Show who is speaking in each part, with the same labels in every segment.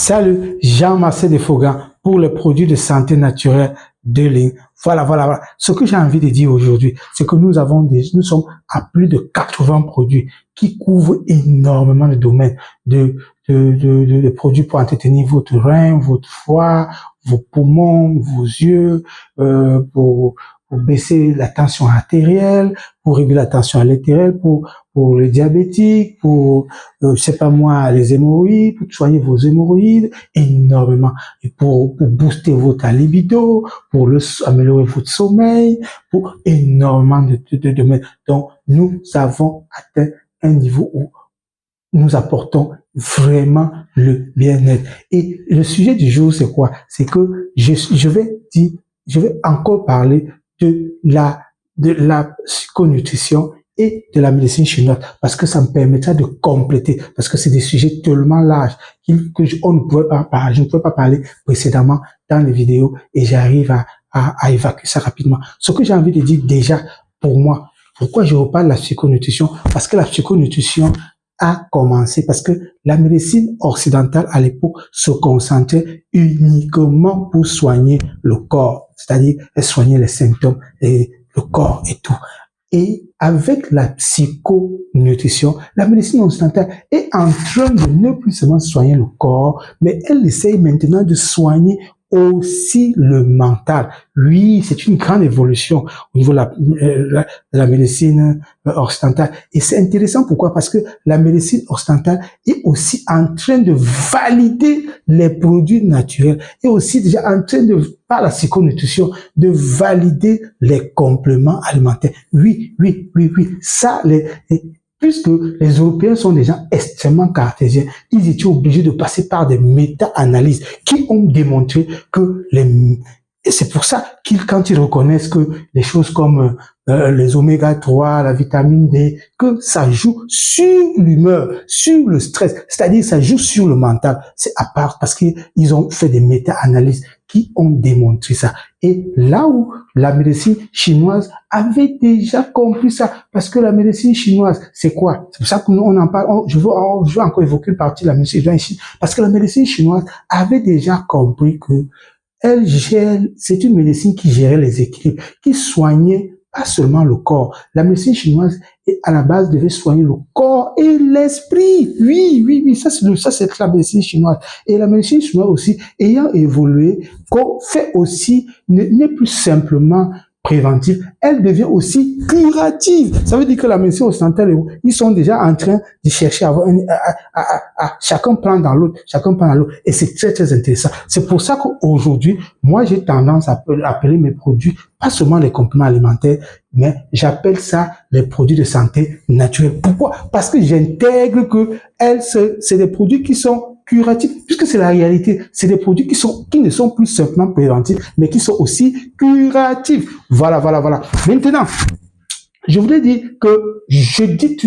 Speaker 1: Salut, Jean-Marcel Desfogan pour les produits de santé naturelle de ligne. Voilà. Ce que j'ai envie de dire aujourd'hui, c'est que nous sommes à plus de 80 produits qui couvrent énormément de domaines de produits pour entretenir votre rein, votre foie, vos poumons, vos yeux, pour baisser la tension artérielle, pour réguler la tension artérielle, pour les diabétiques, pour, je sais pas moi, les hémorroïdes, pour soigner vos hémorroïdes, énormément. Et pour booster votre libido, améliorer votre sommeil, pour énormément de domaines. Donc, nous avons atteint un niveau où nous apportons vraiment le bien-être. Et le sujet du jour, c'est quoi? C'est que je vais encore parler de la psychonutrition et de la médecine chinoise, parce que ça me permettra de compléter, parce que c'est des sujets tellement larges je ne pouvais pas parler précédemment dans les vidéos, et j'arrive à évacuer ça rapidement. Ce que j'ai envie de dire déjà, pour moi, pourquoi je reparle de la psychonutrition? Parce que la psychonutrition a commencé parce que la médecine occidentale à l'époque se concentrait uniquement pour soigner le corps, c'est-à-dire elle soignait les symptômes et le corps et tout. Et avec la psychonutrition, la médecine occidentale est en train de ne plus seulement soigner le corps, mais elle essaye maintenant de soigner aussi le mental. Oui, c'est une grande évolution au niveau de la médecine occidentale. Et c'est intéressant, pourquoi? Parce que la médecine occidentale est aussi en train de valider les produits naturels, et aussi déjà en train de, par la psychonutrition, de valider les compléments alimentaires. Oui. Ça, puisque les Européens sont des gens extrêmement cartésiens, ils étaient obligés de passer par des méta-analyses qui ont démontré que et c'est pour ça quand ils reconnaissent que les choses comme les oméga 3, la vitamine D, que ça joue sur l'humeur, sur le stress, c'est-à-dire ça joue sur le mental. C'est à part parce qu'ils ont fait des méta-analyses qui ont démontré ça. Et là où la médecine chinoise avait déjà compris ça, parce que la médecine chinoise, c'est quoi? C'est pour ça qu'on en parle. Je veux encore évoquer une partie de la médecine chinoise, parce que la médecine chinoise avait déjà compris que c'est une médecine qui gérait les équilibres, qui soignait pas seulement le corps. La médecine chinoise, à la base, devait soigner le corps et l'esprit. Oui, ça c'est la médecine chinoise. Et la médecine chinoise aussi, ayant évolué, qu'on fait aussi, n'est plus simplement préventive, elle devient aussi curative. Ça veut dire que la médecine occidentale, ils sont déjà en train de chercher à avoir chacun prend dans l'autre, et c'est très intéressant. C'est pour ça qu'aujourd'hui, moi j'ai tendance à appeler mes produits pas seulement les compléments alimentaires, mais j'appelle ça les produits de santé naturelle. Pourquoi? Parce que j'intègre que c'est des produits qui sont curatifs, puisque c'est la réalité. C'est des produits qui ne sont plus simplement préventifs, mais qui sont aussi curatifs. Voilà. Maintenant, je voudrais dire que je dis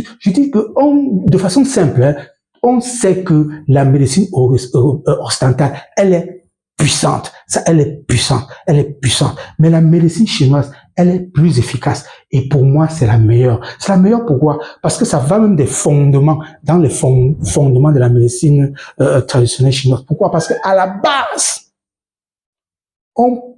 Speaker 1: que de façon simple, on sait que la médecine occidentale, elle est puissante. Elle est puissante. Mais la médecine chinoise, elle est plus efficace. Et pour moi, c'est la meilleure. C'est la meilleure pourquoi? Parce que ça va même des fondements, dans les fondements de la médecine traditionnelle chinoise. Pourquoi? Parce qu'à la base, on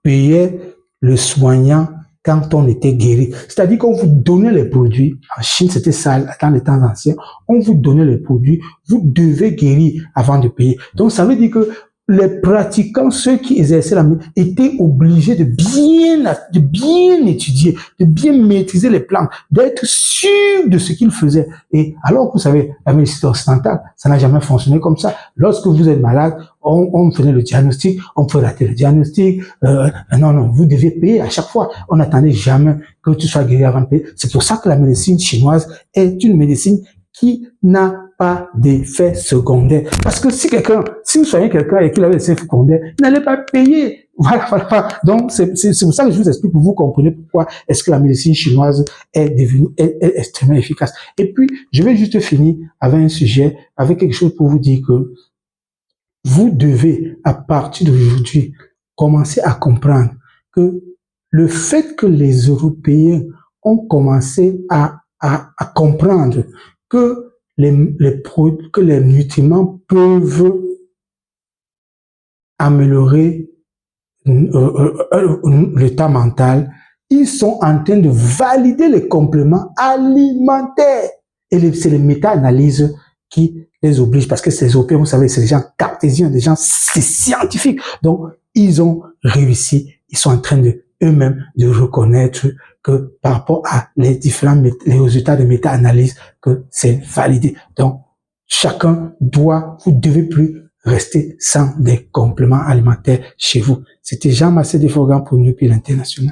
Speaker 1: payait le soignant quand on était guéri. C'est-à-dire qu'on vous donnait les produits. En Chine, c'était ça dans les temps anciens. On vous donnait les produits. Vous devez guérir avant de payer. Donc, ça veut dire que les pratiquants, ceux qui exerçaient la médecine, étaient obligés de bien étudier, de bien maîtriser les plantes, d'être sûrs de ce qu'ils faisaient. Et alors, vous savez, la médecine occidentale, ça n'a jamais fonctionné comme ça. Lorsque vous êtes malade, on faisait le diagnostic, on peut rater le diagnostic. Non, vous deviez payer à chaque fois. On n'attendait jamais que tu sois guéri avant de payer. C'est pour ça que la médecine chinoise est une médecine qui n'a pas d'effet secondaire. Parce que si vous soignez quelqu'un et qu'il avait des effets secondaires, il n'allait pas payer. Voilà. Donc, c'est pour ça que je vous explique, pour vous compreniez pourquoi est-ce que la médecine chinoise est extrêmement efficace. Et puis, je vais juste finir avec un sujet, avec quelque chose pour vous dire que vous devez, à partir d'aujourd'hui, commencer à comprendre que le fait que les Européens ont commencé à comprendre que les nutriments peuvent améliorer l'état mental, ils sont en train de valider les compléments alimentaires. Et c'est les méta-analyses qui les obligent, parce que ces OP, vous savez, c'est des gens cartésiens, des gens scientifiques. Donc, ils ont réussi, ils sont en train de eux-mêmes de reconnaître que par rapport à les différents les résultats de méta-analyse, que c'est validé. Donc, chacun doit, vous devez plus rester sans des compléments alimentaires chez vous. C'était Jean Massé Desfourgans pour Nupil International.